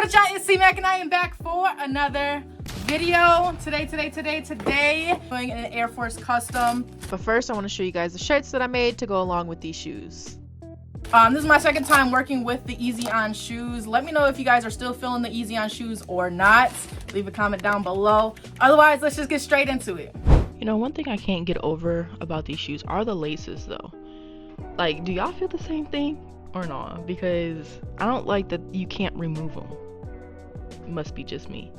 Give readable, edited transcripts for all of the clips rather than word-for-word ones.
what it, y'all? It's C-Mac and I am back for another video. Today, doing an Air Force custom. But first, I want to show you guys the shirts that I made to go along with these shoes. This is my second time working with the Easy On shoes. Let me know if you guys are still feeling the Easy On shoes or not. Leave a comment down below. Otherwise, let's just get straight into it. You know, one thing I can't get over about these shoes are the laces, though. Like, do y'all feel the same thing or not? Because I don't like that you can't remove them. It must be just me.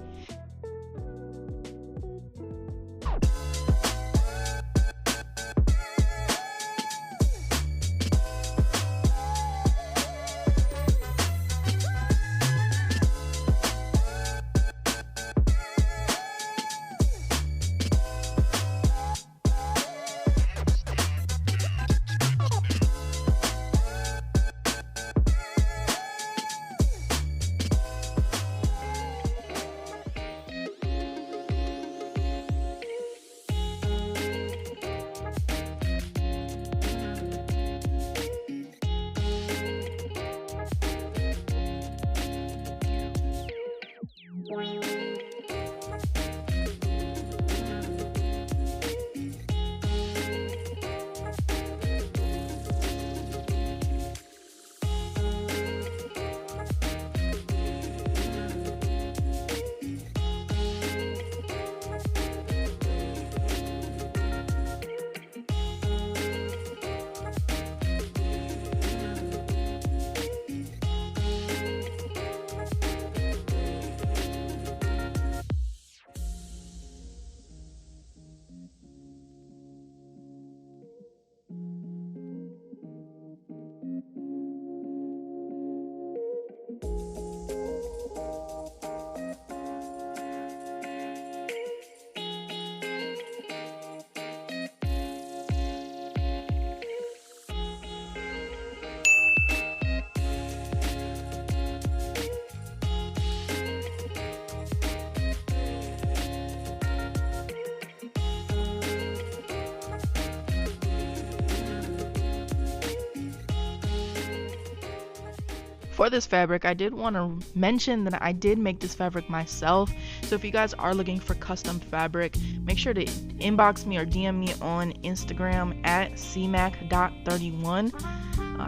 For this fabric, I did want to mention that I did make this fabric myself. So if you guys are looking for custom fabric, make sure to inbox me or DM me on Instagram at cmac.31.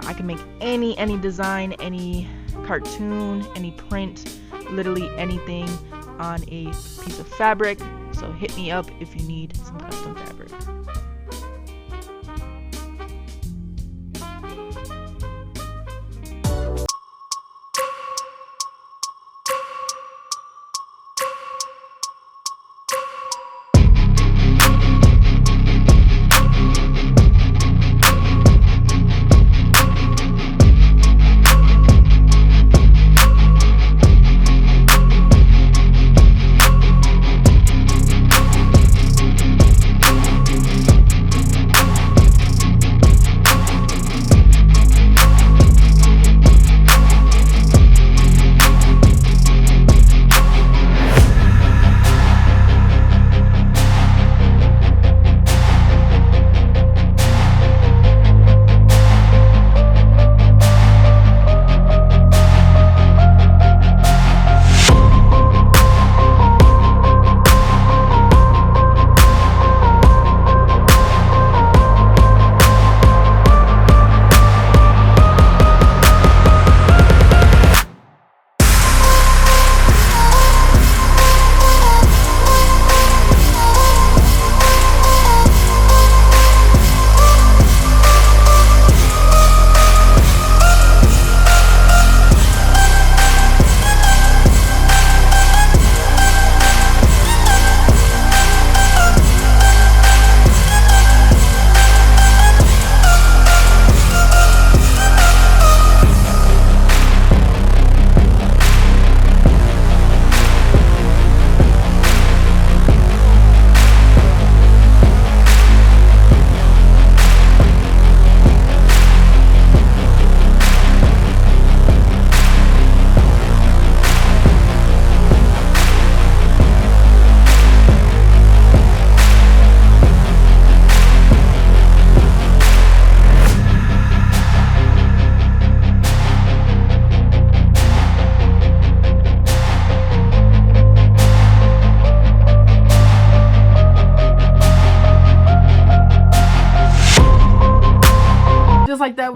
I can make any design, any cartoon, any print, literally anything on a piece of fabric. So hit me up if you need some custom fabric.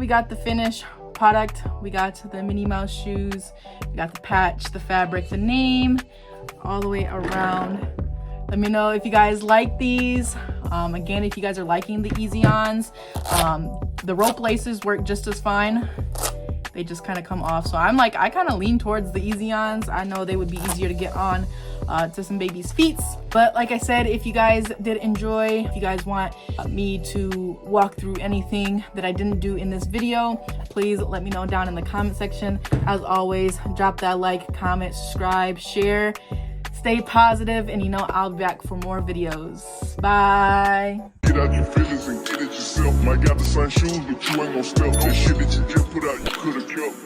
got the finished product. We got the Minnie Mouse shoes. We got the patch, the fabric, the name, all the way around. Let me know if you guys like these. Again, if you guys are liking the Easy-Ons, the rope laces work just as fine. They just kind of come off. So I'm like, I kind of lean towards the Easy-Ons. I know they would be easier to get on to some babies' feet. But like I said, if you guys did enjoy, if you guys want me to walk through anything that I didn't do in this video, please let me know down in the comment section. As always, drop that like, comment, subscribe, share. Stay positive, and you know I'll be back for more videos. Bye. Get out your feelings and get it yourself. Might got the same shoes, but you ain't gon' step. That shit that you just put out, you could've kept.